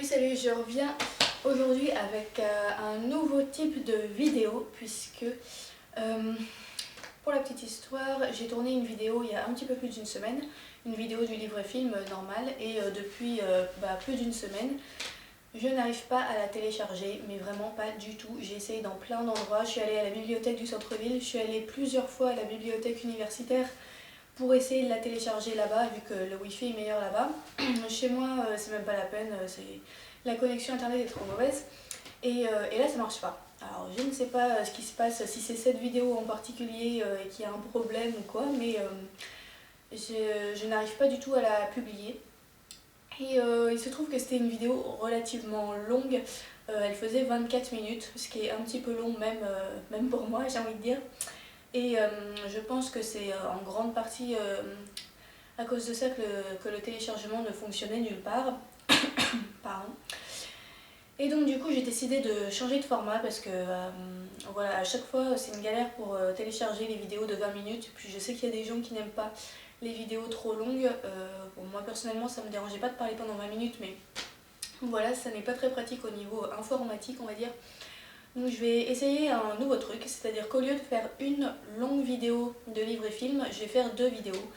Salut, je reviens aujourd'hui avec un nouveau type de vidéo puisque pour la petite histoire, j'ai tourné une vidéo il y a un petit peu plus d'une semaine, une vidéo du livre-film normal et depuis plus d'une semaine, je n'arrive pas à la télécharger, mais vraiment pas du tout. J'ai essayé dans plein d'endroits, je suis allée à la bibliothèque du centre-ville, je suis allée plusieurs fois à la bibliothèque universitaire pour essayer de la télécharger là-bas, vu que le wifi est meilleur là-bas. Chez moi, c'est même pas la peine, la connexion internet est trop mauvaise. Et là, ça marche pas. Alors, je ne sais pas ce qui se passe, si c'est cette vidéo en particulier qui a un problème ou quoi, mais je n'arrive pas du tout à la publier. Et il se trouve que c'était une vidéo relativement longue, elle faisait 24 minutes, ce qui est un petit peu long même pour moi, j'ai envie de dire. Et je pense que c'est en grande partie à cause de ça que le téléchargement ne fonctionnait nulle part. Pardon. Et donc du coup j'ai décidé de changer de format parce que voilà, à chaque fois c'est une galère pour télécharger les vidéos de 20 minutes. Puis je sais qu'il y a des gens qui n'aiment pas les vidéos trop longues. Bon, moi personnellement ça me dérangeait pas de parler pendant 20 minutes, mais voilà, ça n'est pas très pratique au niveau informatique, on va dire. Donc je vais essayer un nouveau truc, c'est-à-dire qu'au lieu de faire une longue vidéo de livre et film, je vais faire deux vidéos.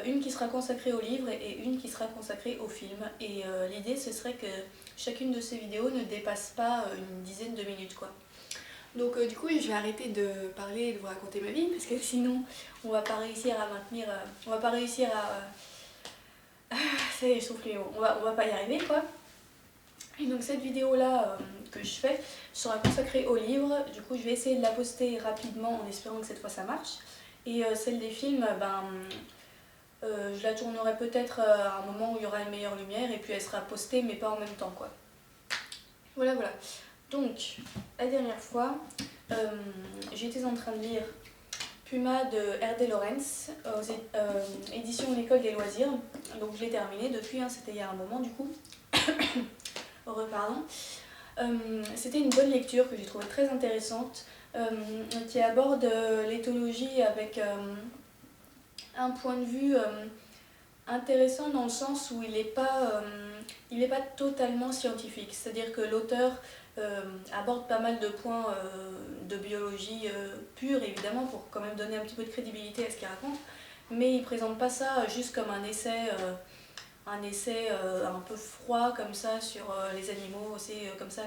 Une qui sera consacrée au livre et une qui sera consacrée au film. Et l'idée ce serait que chacune de ces vidéos ne dépasse pas une dizaine de minutes quoi. Donc du coup je vais arrêter de parler et de vous raconter ma vie parce que sinon on va pas réussir à maintenir, on va pas réussir à... ça y est, je trouve qu'on va pas y arriver quoi. Et donc cette vidéo là que je fais sera consacrée au livre, du coup je vais essayer de la poster rapidement en espérant que cette fois ça marche. Et celle des films, je la tournerai peut-être à un moment où il y aura une meilleure lumière et puis elle sera postée mais pas en même temps quoi. Voilà. Donc la dernière fois, j'étais en train de lire Puma de R.D. Lawrence, édition L'École des loisirs. Donc je l'ai terminé depuis, c'était il y a un moment du coup. Pardon. C'était une bonne lecture que j'ai trouvée très intéressante, qui aborde l'éthologie avec un point de vue intéressant dans le sens où il n'est pas totalement scientifique. C'est-à-dire que l'auteur aborde pas mal de points de biologie pure, évidemment, pour quand même donner un petit peu de crédibilité à ce qu'il raconte, mais il ne présente pas ça juste comme un essai un peu froid comme ça sur les animaux, c'est comme ça,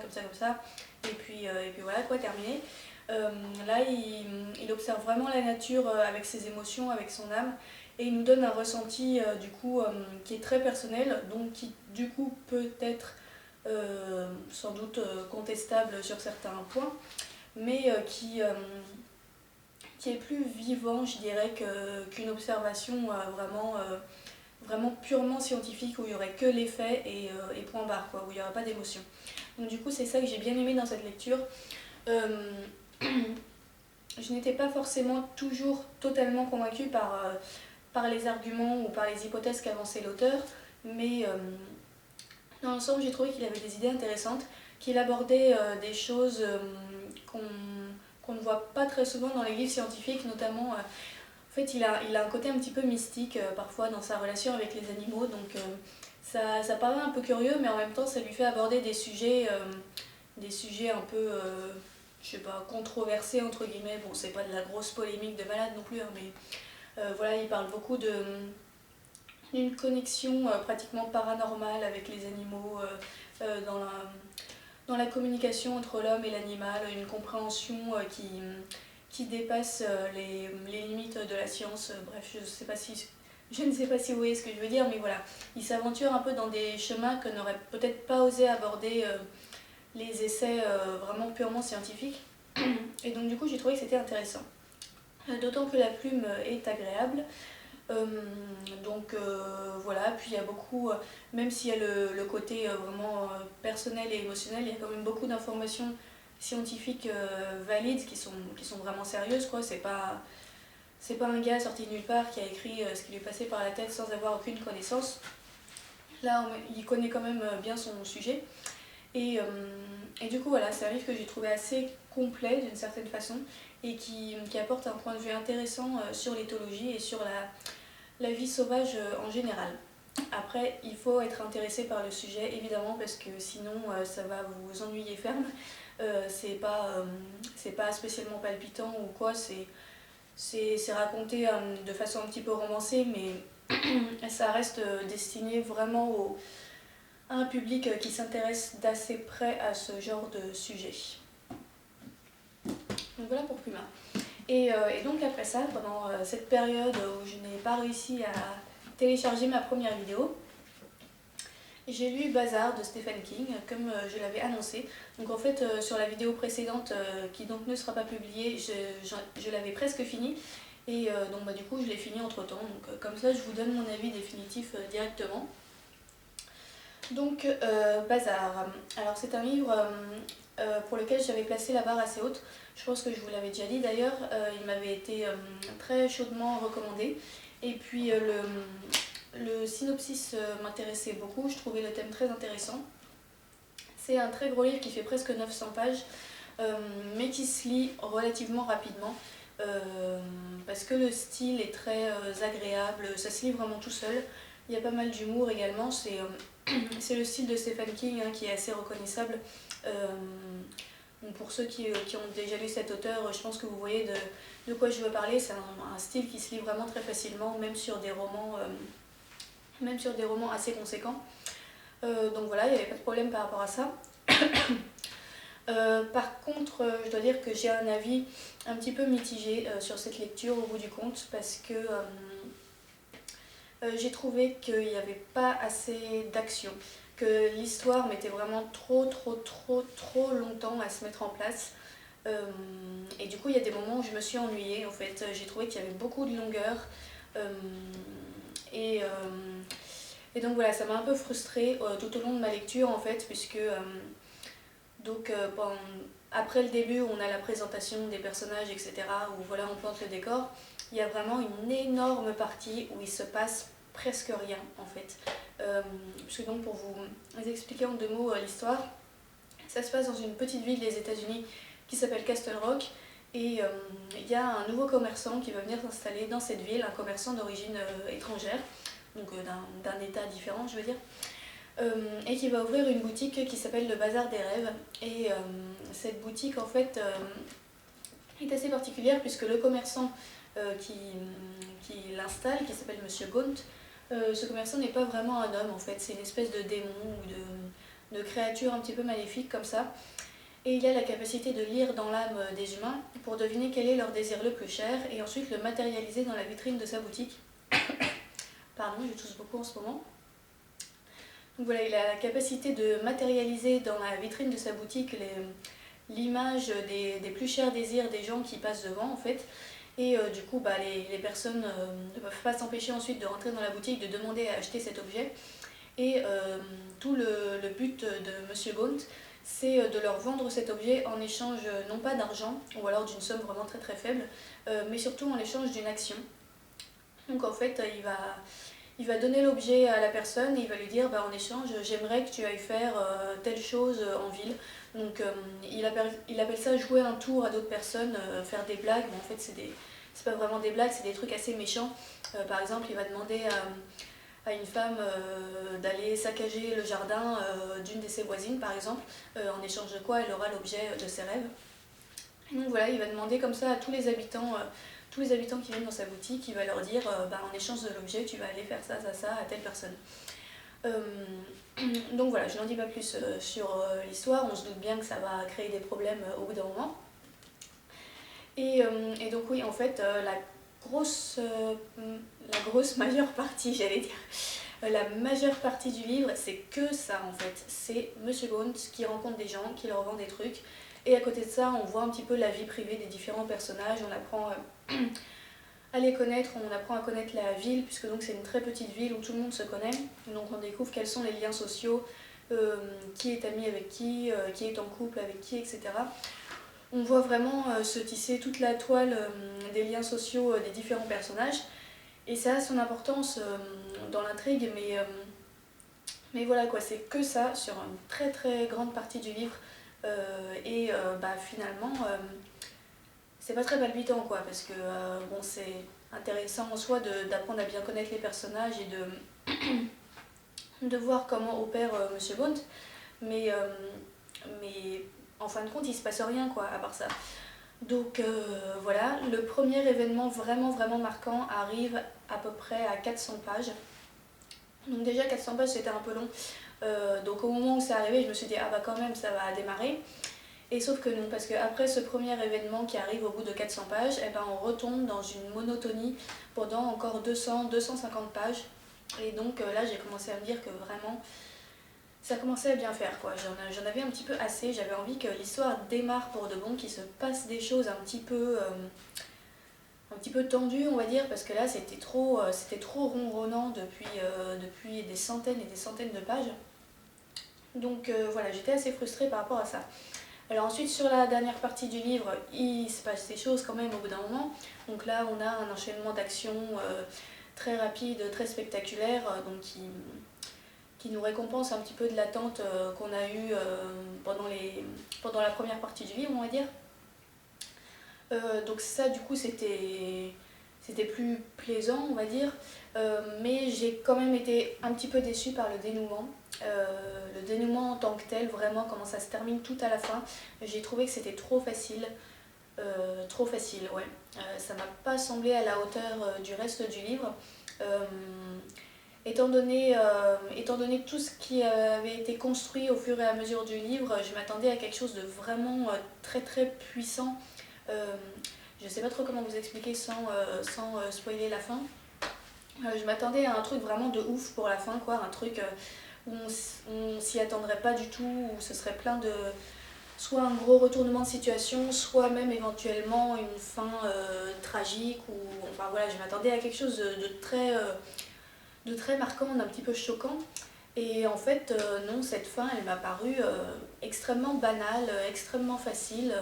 et puis voilà quoi, terminé. Là il observe vraiment la nature avec ses émotions, avec son âme, et il nous donne un ressenti du coup qui est très personnel, donc qui du coup peut être sans doute contestable sur certains points, mais qui est plus vivant, je dirais, qu'une observation vraiment purement scientifique où il n'y aurait que les faits et point barre, quoi, où il n'y aurait pas d'émotion. Donc du coup c'est ça que j'ai bien aimé dans cette lecture. Je n'étais pas forcément toujours totalement convaincue par les arguments ou par les hypothèses qu'avançait l'auteur, mais dans l'ensemble j'ai trouvé qu'il avait des idées intéressantes, qu'il abordait des choses qu'on ne voit pas très souvent dans les livres scientifiques, notamment... En fait, il a un côté un petit peu mystique parfois dans sa relation avec les animaux, donc ça paraît un peu curieux, mais en même temps ça lui fait aborder des sujets un peu, je sais pas, controversés entre guillemets. Bon, c'est pas de la grosse polémique de malade non plus, hein, mais voilà, il parle beaucoup d'une connexion pratiquement paranormale avec les animaux, dans la communication entre l'homme et l'animal, une compréhension qui dépasse les limites de la science. Bref, je ne sais pas si vous voyez ce que je veux dire, mais voilà. Il s'aventure un peu dans des chemins que n'auraient peut-être pas osé aborder les essais vraiment purement scientifiques. Et donc du coup, j'ai trouvé que c'était intéressant. D'autant que la plume est agréable. Voilà, puis il y a beaucoup, même s'il y a le côté vraiment personnel et émotionnel, il y a quand même beaucoup d'informations scientifiques valides qui sont vraiment sérieuses quoi. C'est pas un gars sorti de nulle part qui a écrit ce qui lui passait par la tête sans avoir aucune connaissance. Là il connaît quand même bien son sujet et du coup voilà, c'est un livre que j'ai trouvé assez complet d'une certaine façon et qui apporte un point de vue intéressant sur l'éthologie et sur la vie sauvage en général. Après, il faut être intéressé par le sujet, évidemment, parce que sinon ça va vous ennuyer ferme. C'est pas spécialement palpitant ou quoi, c'est raconté de façon un petit peu romancée, mais ça reste destiné vraiment à un public qui s'intéresse d'assez près à ce genre de sujet. Donc voilà pour Puma. Et donc après ça, pendant cette période où je n'ai pas réussi à télécharger ma première vidéo, j'ai lu Bazar de Stephen King, comme je l'avais annoncé. Donc en fait, sur la vidéo précédente, qui donc ne sera pas publiée, je l'avais presque fini. Et donc du coup, je l'ai fini entre temps. Donc comme ça, je vous donne mon avis définitif directement. Donc Bazar. Alors c'est un livre pour lequel j'avais placé la barre assez haute. Je pense que je vous l'avais déjà dit d'ailleurs. Il m'avait été très chaudement recommandé. Et puis le synopsis m'intéressait beaucoup, je trouvais le thème très intéressant. C'est un très gros livre qui fait presque 900 pages, mais qui se lit relativement rapidement, parce que le style est très agréable, ça se lit vraiment tout seul. Il y a pas mal d'humour également, c'est le style de Stephen King qui est assez reconnaissable. Donc pour ceux qui ont déjà lu cet auteur, je pense que vous voyez de quoi je veux parler. C'est un style qui se lit vraiment très facilement, même sur des romans assez conséquents. Donc voilà, il n'y avait pas de problème par rapport à ça. Par contre, je dois dire que j'ai un avis un petit peu mitigé sur cette lecture au bout du compte, parce que j'ai trouvé qu'il n'y avait pas assez d'action, que l'histoire mettait vraiment trop longtemps à se mettre en place. Et du coup, il y a des moments où je me suis ennuyée, en fait. J'ai trouvé qu'il y avait beaucoup de longueur. Et donc voilà, ça m'a un peu frustrée tout au long de ma lecture, en fait, puisque après le début, on a la présentation des personnages, etc., où voilà, on plante le décor. Il y a vraiment une énorme partie où il se passe presque rien, en fait. Puisque donc, pour vous expliquer en 2 mots l'histoire, ça se passe dans une petite ville des États-Unis qui s'appelle Castle Rock. Et il y a un nouveau commerçant qui va venir s'installer dans cette ville, un commerçant d'origine étrangère, donc d'un état différent, je veux dire, et qui va ouvrir une boutique qui s'appelle le Bazar des Rêves. Et cette boutique, en fait, est assez particulière, puisque le commerçant qui l'installe, qui s'appelle Monsieur Gaunt, ce commerçant n'est pas vraiment un homme, en fait, c'est une espèce de démon ou de créature un petit peu maléfique comme ça. Et il a la capacité de lire dans l'âme des humains pour deviner quel est leur désir le plus cher et ensuite le matérialiser dans la vitrine de sa boutique. Pardon, je tousse beaucoup en ce moment. Donc voilà, il a la capacité de matérialiser dans la vitrine de sa boutique l'image des plus chers désirs des gens qui passent devant, en fait. Et du coup, les personnes ne peuvent pas s'empêcher ensuite de rentrer dans la boutique, de demander à acheter cet objet. Et tout le but de Monsieur Gaunt, c'est de leur vendre cet objet en échange non pas d'argent, ou alors d'une somme vraiment très faible, mais surtout en échange d'une action. Donc en fait, il va donner l'objet à la personne et il va lui dire en échange, j'aimerais que tu ailles faire telle chose en ville. Donc il appelle ça jouer un tour à d'autres personnes, faire des blagues, mais en fait c'est pas vraiment des blagues, c'est des trucs assez méchants. Par exemple, il va demander à une femme d'aller saccager le jardin d'une de ses voisines, par exemple, en échange de quoi elle aura l'objet de ses rêves. Et donc voilà, il va demander comme ça à tous les habitants qui viennent dans sa boutique, il va leur dire en échange de l'objet, tu vas aller faire ça à telle personne. Donc voilà, je n'en dis pas plus sur l'histoire, on se doute bien que ça va créer des problèmes au bout d'un moment. Et donc oui, en fait, la grosse majeure partie, j'allais dire, la majeure partie du livre, c'est que ça en fait. C'est Monsieur Gaunt qui rencontre des gens, qui leur vend des trucs. Et à côté de ça, on voit un petit peu la vie privée des différents personnages, on apprend à les connaître, on apprend à connaître la ville, puisque donc c'est une très petite ville où tout le monde se connaît. Donc on découvre quels sont les liens sociaux, qui est ami avec qui est en couple avec qui, etc. On voit vraiment se tisser toute la toile des liens sociaux des différents personnages. Et ça a son importance dans l'intrigue, mais voilà quoi, c'est que ça sur une très grande partie du livre. Finalement, c'est pas très palpitant quoi, parce que c'est intéressant en soi d'apprendre à bien connaître les personnages et de voir comment opère Monsieur Bond, mais en fin de compte il se passe rien quoi à part ça. Donc voilà, le premier événement vraiment marquant arrive à peu près à 400 pages. Donc déjà 400 pages c'était un peu long, donc au moment où c'est arrivé je me suis dit ah bah quand même ça va démarrer. Et sauf que non, parce qu'après ce premier événement qui arrive au bout de 400 pages, eh ben on retombe dans une monotonie pendant encore 200-250 pages. Et donc là j'ai commencé à me dire que vraiment ça commençait à bien faire quoi. J'en avais un petit peu assez, j'avais envie que l'histoire démarre pour de bon, qu'il se passe des choses un petit peu tendues on va dire, parce que là c'était trop ronronnant depuis des centaines et des centaines de pages. Donc voilà, j'étais assez frustrée par rapport à ça. Alors ensuite sur la dernière partie du livre, il se passe des choses quand même au bout d'un moment. Donc là on a un enchaînement d'actions très rapide, très spectaculaire, donc qui nous récompense un petit peu de l'attente qu'on a eue pendant la première partie du livre on va dire. Donc ça du coup c'était plus plaisant on va dire, mais j'ai quand même été un petit peu déçue par le dénouement. Le dénouement en tant que tel, vraiment comment ça se termine tout à la fin, j'ai trouvé que c'était trop facile, ouais. Ça m'a pas semblé à la hauteur du reste du livre. Étant donné tout ce qui avait été construit au fur et à mesure du livre, je m'attendais à quelque chose de vraiment très puissant. Je sais pas trop comment vous expliquer sans spoiler la fin. Je m'attendais à un truc vraiment de ouf pour la fin, quoi, un truc où on s'y attendrait pas du tout, où ce serait plein de... soit un gros retournement de situation, soit même éventuellement une fin tragique, ou... Enfin voilà, je m'attendais à quelque chose de très marquant, d'un petit peu choquant. Et en fait, non, cette fin, elle m'a paru extrêmement banale, extrêmement facile.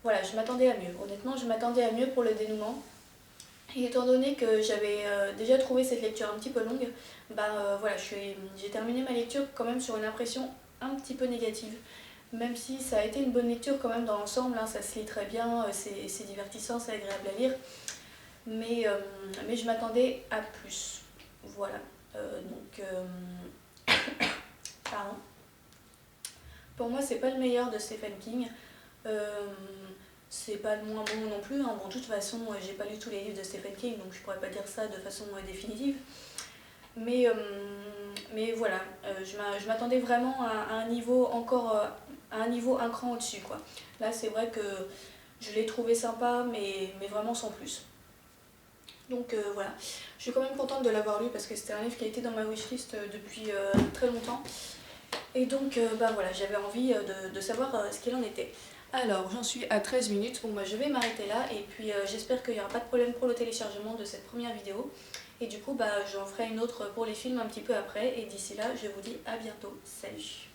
Voilà, je m'attendais à mieux. Honnêtement, je m'attendais à mieux pour le dénouement. Et étant donné que j'avais déjà trouvé cette lecture un petit peu longue, voilà, j'ai terminé ma lecture quand même sur une impression un petit peu négative. Même si ça a été une bonne lecture quand même dans l'ensemble, hein, ça se lit très bien, c'est divertissant, c'est agréable à lire. Mais je m'attendais à plus. Voilà. Pardon. Pour moi, c'est pas le meilleur de Stephen King. C'est pas le moins bon non plus. Hein. Bon, de toute façon, j'ai pas lu tous les livres de Stephen King, donc je pourrais pas dire ça de façon définitive. Mais voilà, je m'attendais vraiment à un niveau à un niveau un cran au-dessus, quoi. Là, c'est vrai que je l'ai trouvé sympa, mais vraiment sans plus. Donc voilà, je suis quand même contente de l'avoir lu parce que c'était un livre qui était dans ma wishlist depuis très longtemps. Et donc voilà, j'avais envie de savoir ce qu'il en était. Alors j'en suis à 13 minutes, bon je vais m'arrêter là et puis j'espère qu'il n'y aura pas de problème pour le téléchargement de cette première vidéo. Et du coup j'en ferai une autre pour les films un petit peu après et d'ici là je vous dis à bientôt, salut!